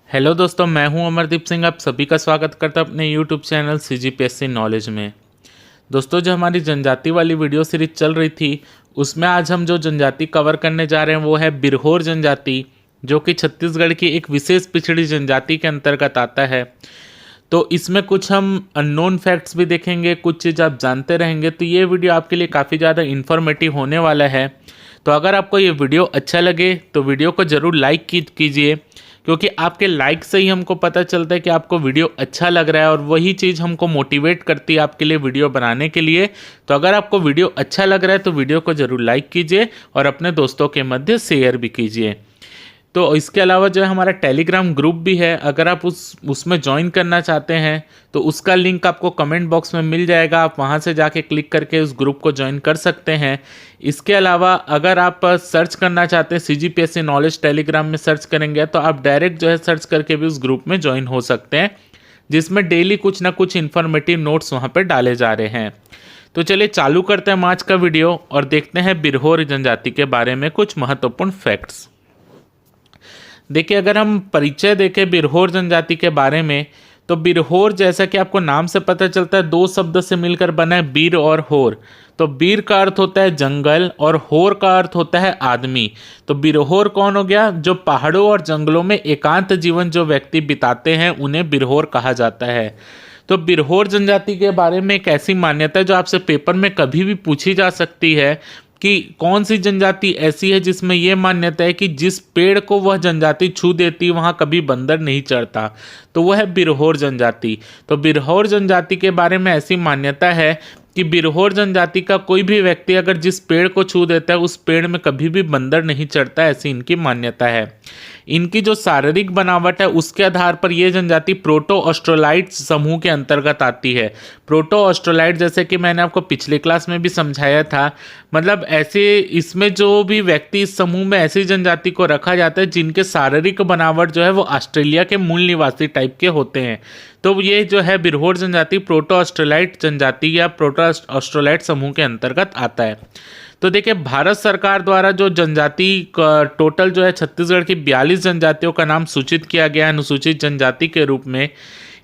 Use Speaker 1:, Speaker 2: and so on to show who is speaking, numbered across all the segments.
Speaker 1: Hello दोस्तों, मैं हूं अमरदीप सिंह। आप सभी का स्वागत करता हूं अपने यूट्यूब चैनल CGPSC नॉलेज में। दोस्तों, जो हमारी जनजाति वाली वीडियो सीरीज चल रही थी उसमें आज हम जो जनजाति कवर करने जा रहे हैं वो है बिरहोर जनजाति, जो कि छत्तीसगढ़ की एक विशेष पिछड़ी जनजाति के अंतर्गत आता है। तो इसमें कुछ हम अननोन फैक्ट्स भी देखेंगे, कुछ चीज़ आप जानते रहेंगे। तो ये वीडियो आपके लिए काफ़ी ज़्यादा इन्फॉर्मेटिव होने वाला है। तो अगर आपको ये वीडियो अच्छा लगे तो वीडियो को ज़रूर लाइक कीजिए, क्योंकि आपके लाइक से ही हमको पता चलता है कि आपको वीडियो अच्छा लग रहा है और वही चीज़ हमको मोटिवेट करती है आपके लिए वीडियो बनाने के लिए। तो अगर आपको वीडियो अच्छा लग रहा है तो वीडियो को ज़रूर लाइक कीजिए और अपने दोस्तों के मध्य शेयर भी कीजिए। तो इसके अलावा जो है हमारा टेलीग्राम ग्रुप भी है। अगर आप उसमें ज्वाइन करना चाहते हैं तो उसका लिंक आपको कमेंट बॉक्स में मिल जाएगा। आप वहां से जाके क्लिक करके उस ग्रुप को ज्वाइन कर सकते हैं। इसके अलावा अगर आप सर्च करना चाहते हैं CGPSC नॉलेज, टेलीग्राम में सर्च करेंगे तो आप डायरेक्ट जो है सर्च करके भी उस ग्रुप में ज्वाइन हो सकते हैं, जिसमें डेली कुछ ना कुछ इन्फॉर्मेटिव नोट्स वहाँ पर डाले जा रहे हैं। तो चलिए चालू करते हैं आज का वीडियो और देखते हैं बिरहोर जनजाति के बारे में कुछ महत्वपूर्ण फैक्ट्स। देखिए, अगर हम परिचय देखें बिरहोर जनजाति के बारे में तो बिरहोर, जैसा कि आपको नाम से पता चलता है, दो शब्द से मिलकर बना है, बीर और होर। तो बीर का अर्थ होता है जंगल और होर का अर्थ होता है आदमी। तो बिरहोर कौन हो गया? जो पहाड़ों और जंगलों में एकांत जीवन जो व्यक्ति बिताते हैं उन्हें बिरहोर कहा जाता है। तो बिरहोर जनजाति के बारे में एक ऐसी मान्यता है जो आपसे पेपर में कभी भी पूछी जा सकती है कि कौन सी जनजाति ऐसी है जिसमें यह मान्यता है कि जिस पेड़ को वह जनजाति छू देती वहां कभी बंदर नहीं चढ़ता, तो वह है बिरहोर जनजाति। तो बिरहोर जनजाति के बारे में ऐसी मान्यता है कि बिरहोर जनजाति का कोई भी व्यक्ति अगर जिस पेड़ को छू देता है उस पेड़ में कभी भी बंदर नहीं चढ़ता, ऐसी इनकी मान्यता है। इनकी जो शारीरिक बनावट है उसके आधार पर यह जनजाति प्रोटो ऑस्ट्रोलाइट समूह के अंतर्गत आती है। प्रोटो ऑस्ट्रोलाइट, जैसे कि मैंने आपको पिछले क्लास में भी समझाया था, मतलब ऐसे इसमें जो भी व्यक्ति इस समूह में ऐसी जनजाति को रखा जाता है जिनके शारीरिक बनावट जो है वो ऑस्ट्रेलिया के मूल निवासी टाइप के होते हैं। तो ये जो है बिरहोर जनजाति प्रोटो ऑस्ट्रोलाइट जनजाति या प्रोटो ऑस्ट्रोलाइट समूह के अंतर्गत आता है। तो देखिए, भारत सरकार द्वारा जो जनजाति टोटल जो है छत्तीसगढ़ की 42 जनजातियों का नाम सूचित किया गया है अनुसूचित जनजाति के रूप में।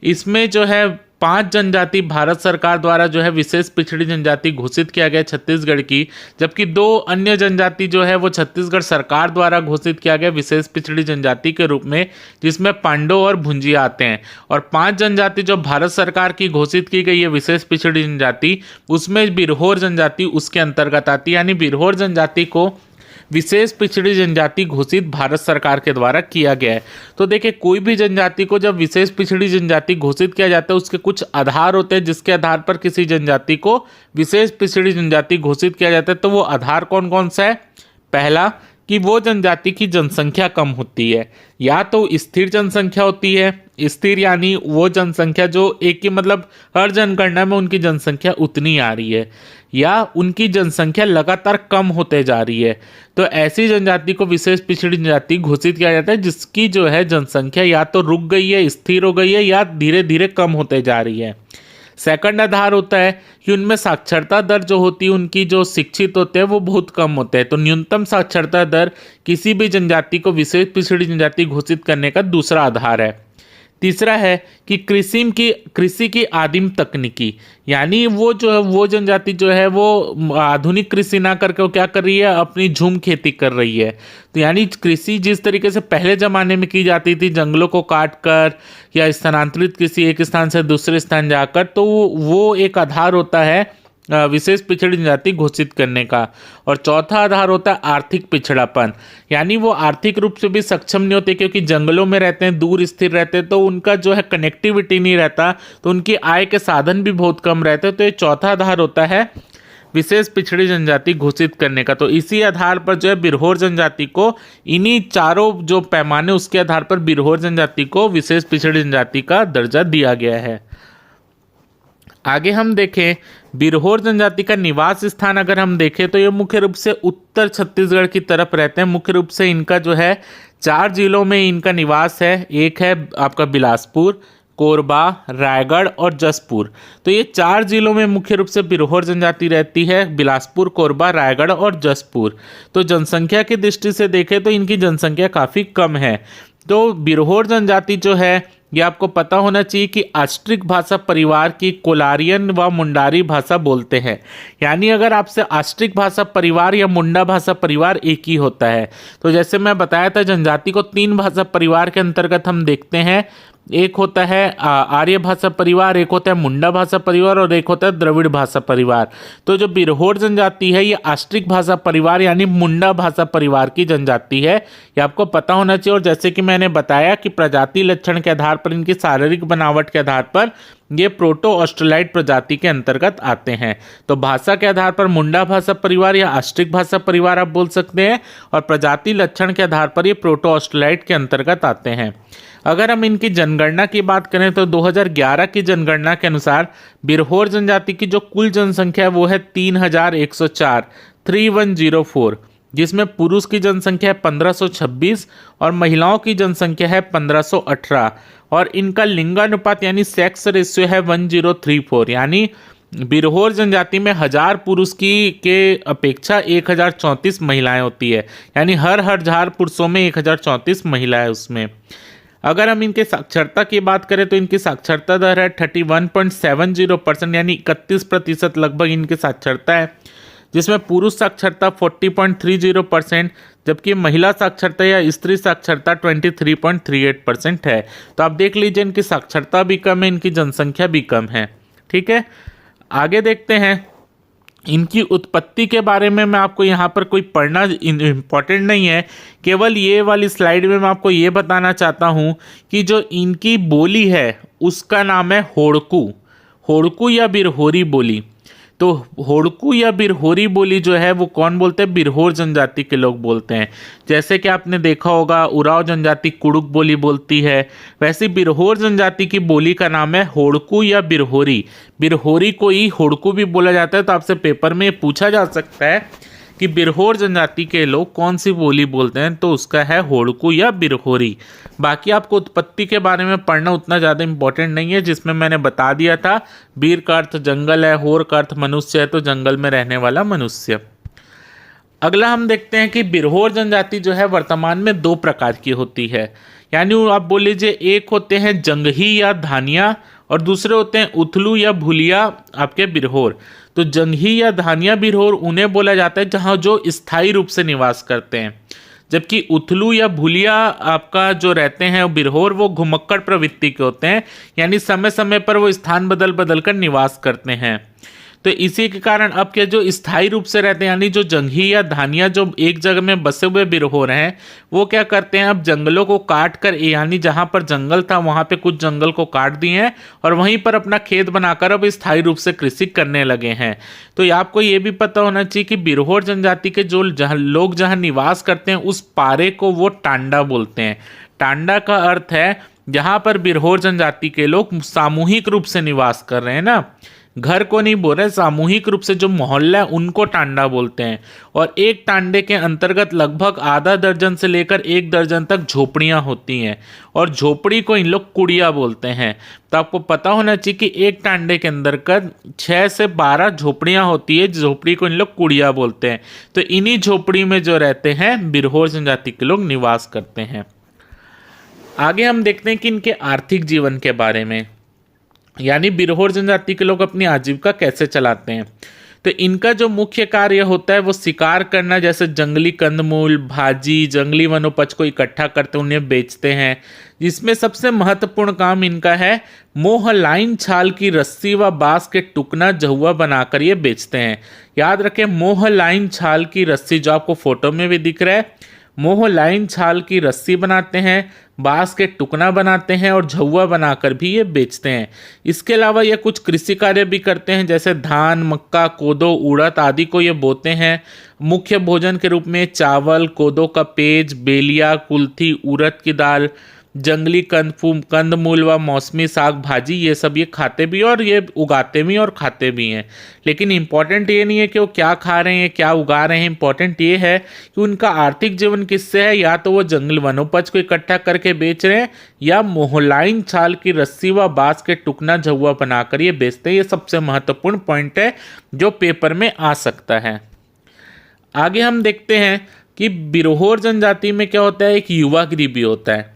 Speaker 1: इसमें जो है 5 जनजाति भारत सरकार द्वारा जो है विशेष पिछड़ी जनजाति घोषित किया गया छत्तीसगढ़ की, जबकि 2 अन्य जनजाति जो है वो छत्तीसगढ़ सरकार द्वारा घोषित किया गया विशेष पिछड़ी जनजाति के रूप में, जिसमें पांडो और भुंजिया आते हैं। और 5 जनजाति जो भारत सरकार की घोषित की गई है विशेष पिछड़ी जनजाति, उसमें बिरहोर जनजाति उसके अंतर्गत आती है। यानी बिरहोर जनजाति को विशेष पिछड़ी जनजाति घोषित भारत सरकार के द्वारा किया गया है। तो देखिए, कोई भी जनजाति को जब विशेष पिछड़ी जनजाति घोषित किया जाता है उसके कुछ आधार होते हैं जिसके आधार पर किसी जनजाति को विशेष पिछड़ी जनजाति घोषित किया जाता है। तो वो आधार कौन कौन सा है? पहला, कि वो जनजाति की जनसंख्या कम होती है, या तो स्थिर जनसंख्या होती है। स्थिर यानी वो जनसंख्या जो एक ही मतलब हर जनगणना में उनकी जनसंख्या उतनी आ रही है, या उनकी जनसंख्या लगातार कम होते जा रही है। तो ऐसी जनजाति को विशेष पिछड़ी जनजाति घोषित किया जाता है जिसकी जो है जनसंख्या या तो रुक गई है, स्थिर हो गई है, या धीरे धीरे कम होते जा रही है। सेकंड आधार होता है कि उनमें साक्षरता दर जो होती है, उनकी जो शिक्षित होते हैं वो बहुत कम होते हैं। तो न्यूनतम साक्षरता दर किसी भी जनजाति को विशेष पिछड़ी जनजाति घोषित करने का दूसरा आधार है। तीसरा है कि कृषि की आदिम तकनीकी, यानी वो जो है वो जनजाति जो है वो आधुनिक कृषि ना करके वो क्या कर रही है, अपनी झूम खेती कर रही है। तो यानी कृषि जिस तरीके से पहले ज़माने में की जाती थी, जंगलों को काट कर या स्थानांतरित कृषि एक स्थान से दूसरे स्थान जाकर, तो वो एक आधार होता है विशेष पिछड़ी जनजाति घोषित करने का। और चौथा आधार होता है आर्थिक पिछड़ापन, यानी वो आर्थिक रूप से भी सक्षम नहीं होते क्योंकि जंगलों में रहते हैं, दूर स्थिर रहते हैं, तो उनका जो है कनेक्टिविटी नहीं रहता, तो उनकी आय के साधन भी बहुत कम रहते हैं। तो ये चौथा आधार होता है विशेष पिछड़ी जनजाति घोषित करने का। तो इसी आधार पर जो है बिरहोर जनजाति को, इन्हीं चारों जो पैमाने उसके आधार पर बिरहोर जनजाति को विशेष पिछड़ी जनजाति का दर्जा दिया गया है। आगे हम देखें बिरहोर जनजाति का निवास स्थान, अगर हम देखें तो ये मुख्य रूप से उत्तर छत्तीसगढ़ की तरफ रहते हैं। मुख्य रूप से इनका जो है 4 जिलों में इनका निवास है। एक है आपका बिलासपुर, कोरबा, रायगढ़ और जसपुर। तो ये 4 जिलों में मुख्य रूप से बिरहोर जनजाति रहती है, बिलासपुर, कोरबा, रायगढ़ और जसपुर। तो जनसंख्या की दृष्टि से देखें तो इनकी जनसंख्या काफ़ी कम है। तो बिरहोर जनजाति जो है ये आपको पता होना चाहिए कि ऑस्ट्रिक भाषा परिवार की कोलारियन व मुंडारी भाषा बोलते हैं। यानी अगर आपसे ऑस्ट्रिक भाषा परिवार या मुंडा भाषा परिवार एक ही होता है। तो जैसे मैं बताया था जनजाति को 3 भाषा परिवार के अंतर्गत हम देखते हैं। एक होता है आर्य भाषा परिवार, एक होता है मुंडा भाषा परिवार और एक होता है द्रविड़ भाषा परिवार। तो जो बिरहोर जनजाति है ये ऑस्ट्रिक भाषा परिवार यानी मुंडा भाषा परिवार की जनजाति है, ये आपको पता होना चाहिए। और जैसे कि मैंने बताया कि प्रजाति लक्षण के आधार पर, इनकी शारीरिक बनावट के आधार पर ये प्रोटो ऑस्ट्रेलाइड प्रजाति के अंतर्गत आते हैं। तो भाषा के आधार पर मुंडा भाषा परिवार या ऑस्ट्रिक भाषा परिवार आप बोल सकते हैं, और प्रजाति लक्षण के आधार पर ये प्रोटो ऑस्ट्रेलाइड के अंतर्गत आते हैं। अगर हम इनकी जनगणना की बात करें तो 2011 की जनगणना के अनुसार बिरहोर जनजाति की जो कुल जनसंख्या है वो है 3104, जिसमें पुरुष की जनसंख्या है 1526 और महिलाओं की जनसंख्या है 1518, और इनका लिंगानुपात यानी सेक्स रेशियो है 1034। यानी बिरहोर जनजाति में 1000 पुरुष की के अपेक्षा 1034 महिलाएं होती है, यानी हर 1000 पुरुषों में 1034 महिलाएं उसमें। अगर हम इनके साक्षरता की बात करें तो इनकी साक्षरता दर है 31.70%, यानी 31% लगभग इनकी साक्षरता है, जिसमें पुरुष साक्षरता 40.30%, जबकि महिला साक्षरता या स्त्री साक्षरता 23.38% है। तो आप देख लीजिए इनकी साक्षरता भी कम है, इनकी जनसंख्या भी कम है। ठीक है, आगे देखते हैं। इनकी उत्पत्ति के बारे में मैं आपको यहाँ पर कोई पढ़ना इम्पोर्टेंट नहीं है, केवल ये वाली स्लाइड में मैं आपको ये बताना चाहता हूँ कि जो इनकी बोली है उसका नाम है होड़कू या बिरहोरी बोली। तो होड़कू या बिरहोरी बोली जो है वो कौन बोलते हैं? बिरहोर जनजाति के लोग बोलते हैं। जैसे कि आपने देखा होगा उराव जनजाति कुड़ुक बोली बोलती है, वैसे बिरहोर जनजाति की बोली का नाम है होड़कू या बिरहोरी। बिरहोरी को ही होड़कू भी बोला जाता है। तो आपसे पेपर में पूछा जा सकता है कि बिरहोर जनजाति के लोग कौन सी बोली बोलते हैं, तो उसका है होड़कू या बिरहोरी। बाकी आपको उत्पत्ति के बारे में पढ़ना उतना ज़्यादा इंपॉर्टेंट नहीं है, जिसमें मैंने बता दिया था बीर का अर्थ जंगल है, होर का अर्थ मनुष्य है, तो जंगल में रहने वाला मनुष्य। अगला हम देखते हैं कि बिरहोर जनजाति जो है वर्तमान में 2 प्रकार की होती है। यानी आप बोल लीजिए, एक होते हैं जंगही या धानिया और दूसरे होते हैं उथलू या भूलिया आपके बिरहोर। तो जंगही या धानिया बिरहोर उन्हें बोला जाता है जहाँ जो स्थायी रूप से निवास करते हैं, जबकि उथलू या भूलिया आपका जो रहते हैं बिरहोर वो घुमक्कड़ प्रवृत्ति के होते हैं, यानी समय समय पर वो स्थान बदल बदल कर निवास करते हैं। तो इसी के कारण अब के जो स्थायी रूप से रहते हैं यानी जो जंगही या धानिया जो एक जगह में बसे हुए बिरहोर हैं, वो क्या करते हैं, अब जंगलों को काट कर, यानी जहाँ पर जंगल था वहाँ पे कुछ जंगल को काट दिए हैं और वहीं पर अपना खेत बनाकर अब स्थायी रूप से कृषि करने लगे हैं। तो आपको ये भी पता होना चाहिए कि बिरहोर जनजाति के जो लोग जहाँ निवास करते हैं उस पारे को वो टांडा बोलते हैं। टांडा का अर्थ है जहाँ पर बिरहोर जनजाति के लोग सामूहिक रूप से निवास कर रहे हैं ना, घर को नहीं बोल रहे, सामूहिक रूप से जो मोहल्ला है उनको टांडा बोलते हैं। और एक टांडे के अंतर्गत लगभग आधा दर्जन से लेकर 1 दर्जन तक झोपड़ियां होती हैं और झोपड़ी को इन लोग कुड़िया बोलते हैं। तो आपको पता होना चाहिए कि एक टांडे के अंतर्गत 6 से 12 झोपड़ियां होती है, झोपड़ी को इन लोग कुड़िया बोलते हैं। तो इन्हीं झोपड़ी में जो रहते हैं बिरहोर जनजाति के लोग निवास करते हैं। आगे हम देखते हैं कि इनके आर्थिक जीवन के बारे में, यानी बिरहोर जनजाति के लोग अपनी आजीविका कैसे चलाते हैं। तो इनका जो मुख्य कार्य होता है वो शिकार करना, जैसे जंगली कंदमूल, भाजी, जंगली वनोपज को इकट्ठा करते उन्हें बेचते हैं। जिसमें सबसे महत्वपूर्ण काम इनका है मोहलाइन छाल की रस्सी व बांस के टुकना जहुआ बनाकर ये बेचते हैं। याद रखें, मोहलाइन छाल की रस्सी जो आपको फोटो में भी दिख रहा है, मोहलाइन छाल की रस्सी बनाते हैं, बांस के टुकना बनाते हैं और झुआ बनाकर भी ये बेचते हैं। इसके अलावा ये कुछ कृषि कार्य भी करते हैं, जैसे धान, मक्का, कोदो, उड़द आदि को ये बोते हैं। मुख्य भोजन के रूप में चावल, कोदो का पेज, बेलिया, कुल्थी, उड़द की दाल, जंगली कंदमूल व मौसमी साग भाजी ये सब ये खाते भी और ये उगाते भी और खाते भी हैं। लेकिन इम्पॉर्टेंट ये नहीं है कि वो क्या खा रहे हैं, क्या उगा रहे हैं, इम्पॉर्टेंट ये है कि उनका आर्थिक जीवन किससे है। या तो वो जंगल वनोपज को इकट्ठा करके बेच रहे हैं या मोहलाइन छाल की रस्सी व बांस के टुकना झुआ बनाकर ये बेचते हैं। ये सबसे महत्वपूर्ण पॉइंट है जो पेपर में आ सकता है। आगे हम देखते हैं कि बिरहोर जनजाति में क्या होता है, एक युवा गृह भी होता है।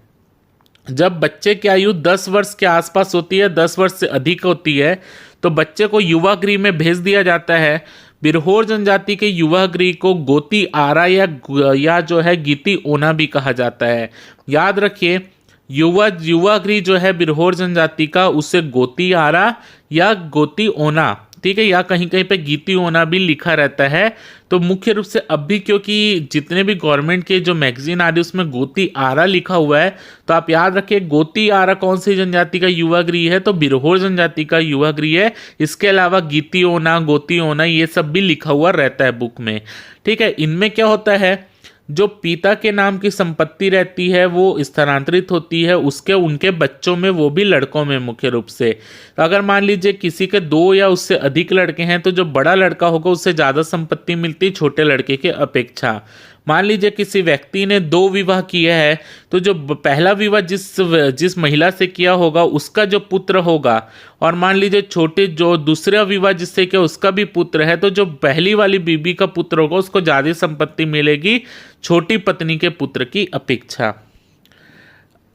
Speaker 1: जब बच्चे की आयु 10 वर्ष के आसपास होती है, 10 वर्ष से अधिक होती है, तो बच्चे को युवा गृह में भेज दिया जाता है। बिरहोर जनजाति के युवा गृह को गोती आरा या जो है गीती ओना भी कहा जाता है। याद रखिए, युवा गृह जो है बिरहोर जनजाति का, उसे गोती आरा या गोती ओना, ठीक है, या कहीं कहीं पे गीती ओना भी लिखा रहता है। तो मुख्य रूप से अब भी, क्योंकि जितने भी गवर्नमेंट के जो मैगजीन आ रही है उसमें गोती आरा लिखा हुआ है, तो आप याद रखिए गोती आरा कौन सी जनजाति का युवा गृह है, तो बिरहोर जनजाति का युवा गृह है। इसके अलावा गीती ओना, गोती ओना, ये सब भी लिखा हुआ रहता है बुक में, ठीक है। इनमें क्या होता है, जो पिता के नाम की संपत्ति रहती है वो स्थानांतरित होती है उनके बच्चों में, वो भी लड़कों में मुख्य रूप से। अगर मान लीजिए किसी के 2 या उससे अधिक लड़के हैं, तो जो बड़ा लड़का होगा उससे ज़्यादा संपत्ति मिलती है छोटे लड़के के अपेक्षा। मान लीजिए किसी व्यक्ति ने 2 विवाह किया है, तो जो पहला विवाह जिस महिला से किया होगा उसका जो पुत्र होगा, और मान लीजिए छोटे जो दूसरा विवाह जिससे किया उसका भी पुत्र है, तो जो पहली वाली बीबी का पुत्र होगा उसको ज़्यादा संपत्ति मिलेगी छोटी पत्नी के पुत्र की अपेक्षा।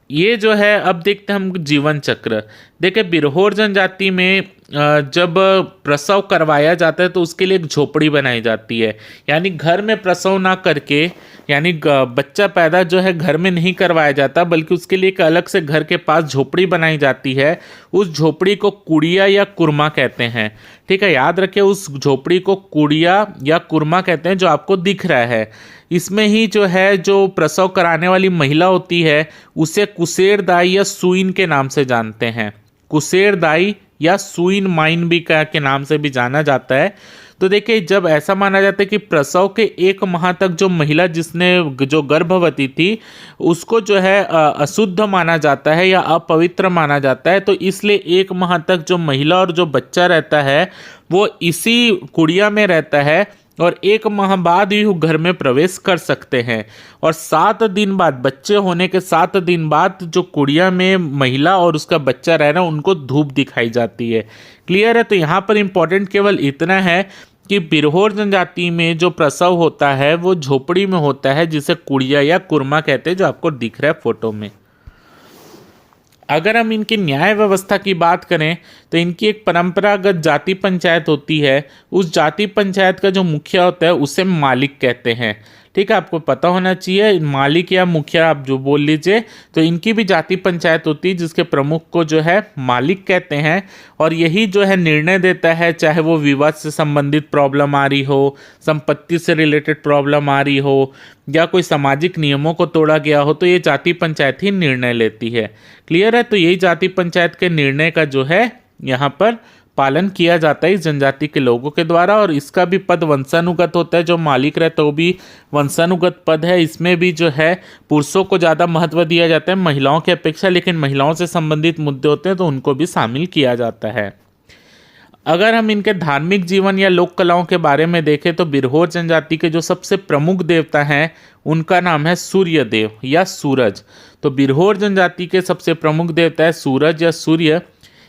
Speaker 1: ये जो है, अब देखते हैं हम जीवन चक्र। देखिए, बिरहोर जनजाति में जब प्रसव करवाया जाता है तो उसके लिए एक झोपड़ी बनाई जाती है, यानी घर में प्रसव ना करके, यानी बच्चा पैदा जो है घर में नहीं करवाया जाता, बल्कि उसके लिए एक अलग से घर के पास झोपड़ी बनाई जाती है। उस झोपड़ी को कुड़िया या कुरमा कहते हैं, ठीक है। याद रखिए, उस झोपड़ी को कुड़िया या कुरमा कहते हैं, जो आपको दिख रहा है। इसमें ही जो है, जो प्रसव कराने वाली महिला होती है उसे कुसेर दाई या सुईन के नाम से जानते हैं। कुसेर दाई या सुईन माइन भी के नाम से भी जाना जाता है। तो देखिए, जब ऐसा माना जाता है कि प्रसव के 1 माह तक जो महिला जो गर्भवती थी उसको जो है अशुद्ध माना जाता है या अपवित्र माना जाता है, तो इसलिए 1 माह तक जो महिला और जो बच्चा रहता है वो इसी कुड़िया में रहता है, और 1 माह बाद ही वो घर में प्रवेश कर सकते हैं। और 7 दिन बाद, बच्चे होने के 7 दिन बाद, जो कुड़िया में महिला और उसका बच्चा रह रहा है उनको धूप दिखाई जाती है। क्लियर है? तो यहाँ पर इंपॉर्टेंट केवल इतना है कि बिरहोर जनजाति में जो प्रसव होता है वो झोपड़ी में होता है, जिसे कुड़िया या कुरमा कहते हैं, जो आपको दिख रहा है फोटो में। अगर हम इनकी न्याय व्यवस्था की बात करें तो इनकी एक परंपरागत जाति पंचायत होती है। उस जाति पंचायत का जो मुखिया होता है उसे मालिक कहते हैं, ठीक है। आपको पता होना चाहिए, मालिक या मुखिया आप जो बोल लीजिए। तो इनकी भी जाति पंचायत होती है जिसके प्रमुख को जो है मालिक कहते हैं, और यही जो है निर्णय देता है, चाहे वो विवाद से संबंधित प्रॉब्लम आ रही हो, संपत्ति से रिलेटेड प्रॉब्लम आ रही हो, या कोई सामाजिक नियमों को तोड़ा गया हो, तो ये जाति पंचायत ही निर्णय लेती है। क्लियर है? तो यही जाति पंचायत के निर्णय का जो है यहाँ पर पालन किया जाता है इस जनजाति के लोगों के द्वारा। और इसका भी पद वंशानुगत होता है, जो मालिक रहता है वो भी वंशानुगत पद है। इसमें भी जो है पुरुषों को ज़्यादा महत्व दिया जाता है महिलाओं की अपेक्षा, लेकिन महिलाओं से संबंधित मुद्दे होते हैं तो उनको भी शामिल किया जाता है। अगर हम इनके धार्मिक जीवन या लोक कलाओं के बारे में देखें तो बिरहोर जनजाति के जो सबसे प्रमुख देवता हैं उनका नाम है सूर्य देव या सूरज। तो बिरहोर जनजाति के सबसे प्रमुख देवता है सूरज या सूर्य।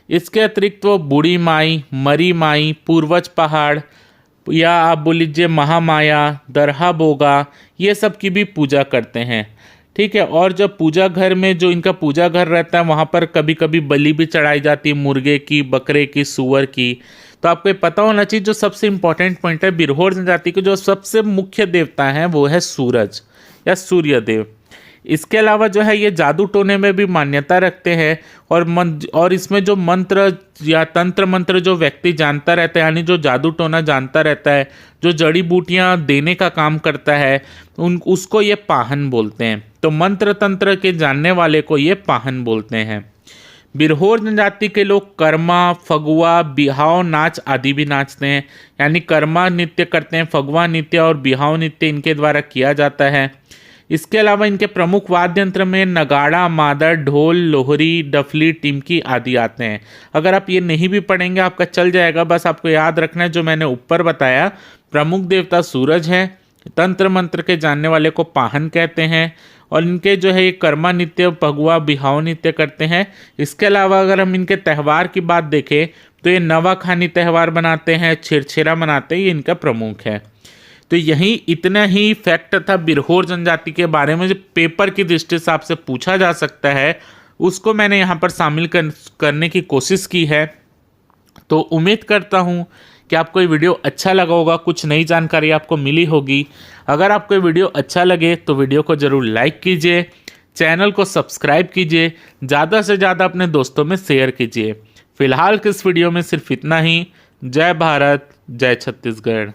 Speaker 1: इसके अतिरिक्त वो बूढ़ी माई, मरी माई, पूर्वज पहाड़, या आप बोल लीजिए महामाया, दरहा बोगा, ये सब की भी पूजा करते हैं, ठीक है। और जब पूजा घर में जो इनका पूजा घर रहता है वहाँ पर कभी कभी बलि भी चढ़ाई जाती है, मुर्गे की, बकरे की, सुअर की। तो आपको पता होना चाहिए, जो सबसे इंपॉर्टेंट पॉइंट है, बिरहोर जनजाति के जो सबसे मुख्य देवता हैं वो है सूरज या सूर्य देव। इसके अलावा जो है ये जादू टोने में भी मान्यता रखते हैं, और इसमें जो मंत्र या तंत्र मंत्र जो व्यक्ति जानता रहता है, यानी जो जादू टोना जानता रहता है, जो जड़ी बूटियां देने का काम करता है, उसको ये पाहन बोलते हैं। तो मंत्र तंत्र के जानने वाले को ये पाहन बोलते हैं। बिरहोर जनजाति के लोग कर्मा, फगुआ, बिहाव नाच आदि भी नाचते हैं, यानी कर्मा नृत्य करते हैं, फगुआ नृत्य और बिहाव नृत्य इनके द्वारा किया जाता है। इसके अलावा इनके प्रमुख वाद्य यंत्र में नगाड़ा, मादर, ढोल, लोहरी, डफली, टिमकी आदि आते हैं। अगर आप ये नहीं भी पढ़ेंगे आपका चल जाएगा, बस आपको याद रखना है जो मैंने ऊपर बताया। प्रमुख देवता सूरज हैं, तंत्र मंत्र के जानने वाले को पाहन कहते हैं, और इनके जो है ये कर्मा नृत्य, पगुआ, बिहाव नृत्य करते हैं। इसके अलावा अगर हम इनके त्यौहार की बात देखें तो ये नवाखानी त्यौहार बनाते हैं, छिरछिरा मनाते हैं, ये इनका प्रमुख है। तो यही इतना ही फैक्ट था बिरहोर जनजाति के बारे में जो पेपर की दृष्टि से आपसे पूछा जा सकता है, उसको मैंने यहाँ पर शामिल करने की कोशिश की है। तो उम्मीद करता हूँ कि आपको ये वीडियो अच्छा लगा होगा, कुछ नई जानकारी आपको मिली होगी। अगर आपको ये वीडियो अच्छा लगे तो वीडियो को ज़रूर लाइक कीजिए, चैनल को सब्सक्राइब कीजिए, ज़्यादा से ज़्यादा अपने दोस्तों में शेयर कीजिए। फिलहाल के इस वीडियो में सिर्फ इतना ही। जय भारत, जय छत्तीसगढ़।